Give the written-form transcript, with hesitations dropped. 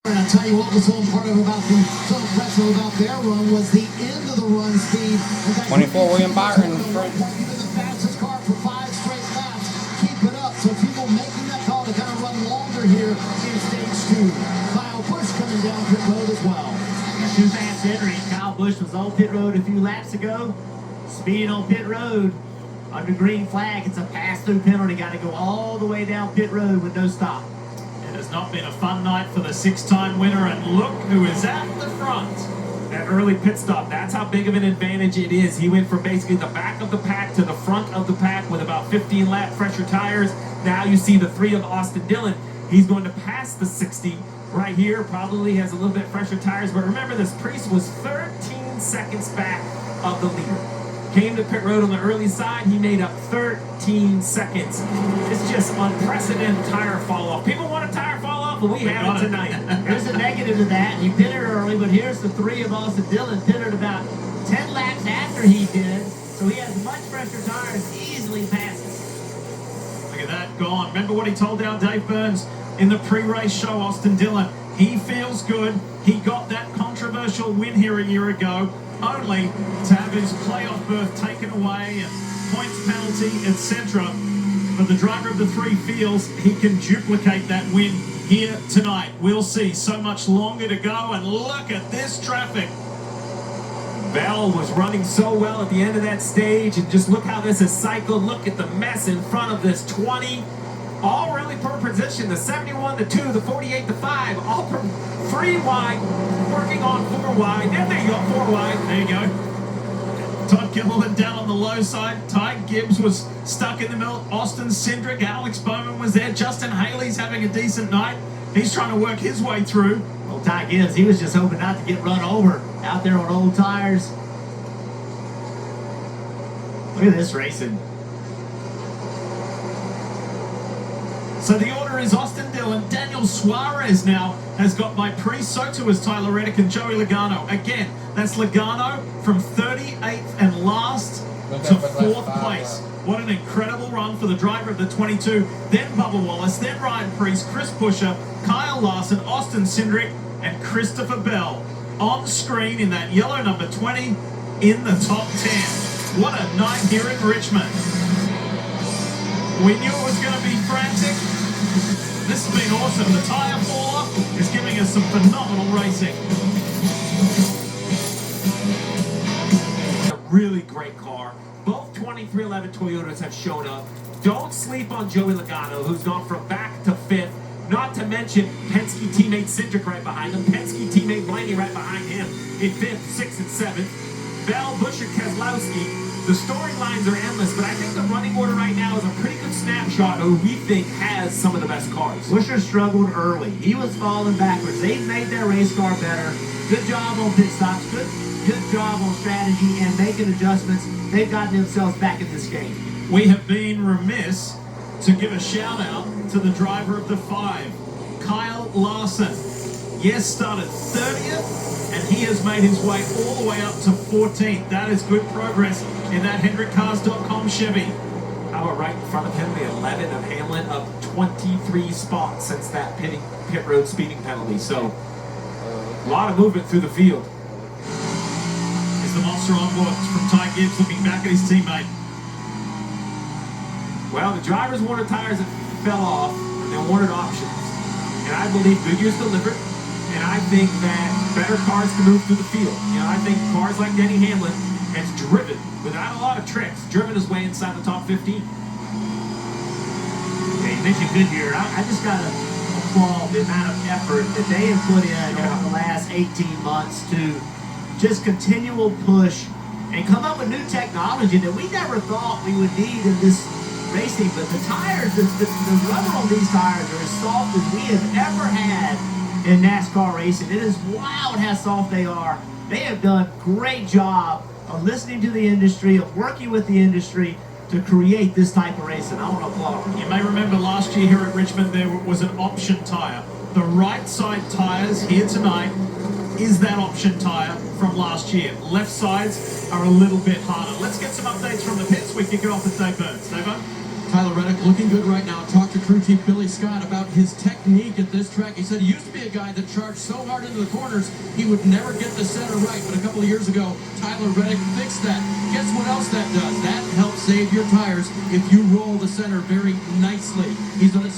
And I'll tell you what was so impressive about their run was the end of the run speed. 24 William Byron. The fastest car for 5 straight laps. Keep it up. So people making that call to kind of run longer here in stage 2. Kyle Busch coming down pit road as well. Too fast entering. Kyle Busch was on pit road a few laps ago. Speeding on pit road under green flag. It's a pass-through penalty. Got to go all the way down pit road with no stop. It has not been a fun night for the 6-time winner, and look who is at the front. That early pit stop, that's how big of an advantage it is. He went from basically the back of the pack to the front of the pack with about 15 lap fresher tires. Now you see the 3 of Austin Dillon. He's going to pass the 60 right here, probably has a little bit fresher tires, but remember this Priest was 13 seconds back of the leader. Came to pit road on the early side, he made up 13 seconds. It's just unprecedented tire fall off. People want a tire fall off, but we have it tonight. There's a negative to that. He pitted early, but here's the 3 of Austin Dillon. Pitted about 10 laps after he did, so he has much fresher tires, easily passes. Look at that, gone. Remember what he told our Dave Burns in the pre-race show, Austin Dillon. He feels good. He got that controversial win here a year ago, only to have his playoff berth taken away and points penalty, etc. But the driver of the 3 feels he can duplicate that win here tonight. We'll see. So much longer to go, and look at this traffic. Bell was running so well at the end of that stage, and just look how this is cycled. Look at the mess in front of this 20. All really per position, the 71, the 2, the 48, the 5, all per 3 wide, working on 4 wide. There you go, 4 wide. There you go. Todd Gilliland down on the low side. Ty Gibbs was stuck in the middle. Austin Cindric, Alex Bowman was there. Justin Haley's having a decent night. He's trying to work his way through. Well, Ty Gibbs, he was just hoping not to get run over out there on old tires. Look at this racing. So the order is Austin Dillon. Daniel Suarez now has got by Priest. So too is Tyler Reddick and Joey Logano. Again, that's Logano from 38th and last to 4th place. What an incredible run for the driver of the 22. Then Bubba Wallace, then Ryan Priest, Chris Buescher, Kyle Larson, Austin Cindric, and Christopher Bell on screen in that yellow number 20 in the top 10. What a night here in Richmond. We knew it was going to be frantic. This has been awesome. The tyre fall off is giving us some phenomenal racing. A really great car. Both 2311 Toyotas have shown up. Don't sleep on Joey Logano, who's gone from back to 5th. Not to mention Penske teammate Cindric right behind him. Penske teammate Blaney right behind him in 5th, 6th, and 7th. Bell, Buescher, Keselowski. The storylines are endless, but I think the running order right now is a pretty good snapshot of who we think has some of the best cars. Buescher struggled early. He was falling backwards. They've made their race car better. Good job on pit stops. Good job on strategy and making adjustments. They've gotten themselves back in this game. We have been remiss to give a shout out to the driver of the 5, Kyle Larson. Yes, started 30th, and he has made his way all the way up to 14th. That is good progress in that HendrickCars.com Chevy. How about right in front of him, the 11 of Hamlin, up 23 spots since that pit road speeding penalty. So, a lot of movement through the field. Is the monster on board from Ty Gibbs looking back at his teammate. Well, the drivers wanted tires that fell off, and they wanted options. And I believe Goodyear's delivered, and I think that better cars can move through the field. You know, I think cars like Denny Hamlin has driven, without a lot of tricks, driven his way inside the top 15. Okay, you mentioned Goodyear. I just got to applaud the amount of effort that they have put in over the last 18 months to just continual push and come up with new technology that we never thought we would need in this racing. But the tires, the rubber on these tires are as soft as we have ever had in NASCAR racing. It is wild how soft they are. They have done a great job of listening to the industry, of working with the industry to create this type of racing. I want to applaud them. You may remember last year here at Richmond there was an option tyre. The right side tyres here tonight is that option tyre from last year. Left sides are a little bit harder. Let's get some updates from the pits. We kick it off with Dave Burns. Dave? Tyler Reddick looking good right now. Talked to crew chief Billy Scott about his technique at this track. He said he used to be a guy that charged so hard into the corners he would never get the center right. But a couple of years ago, Tyler Reddick fixed that. Guess what else that does? That helps save your tires if you roll the center very nicely. He's done it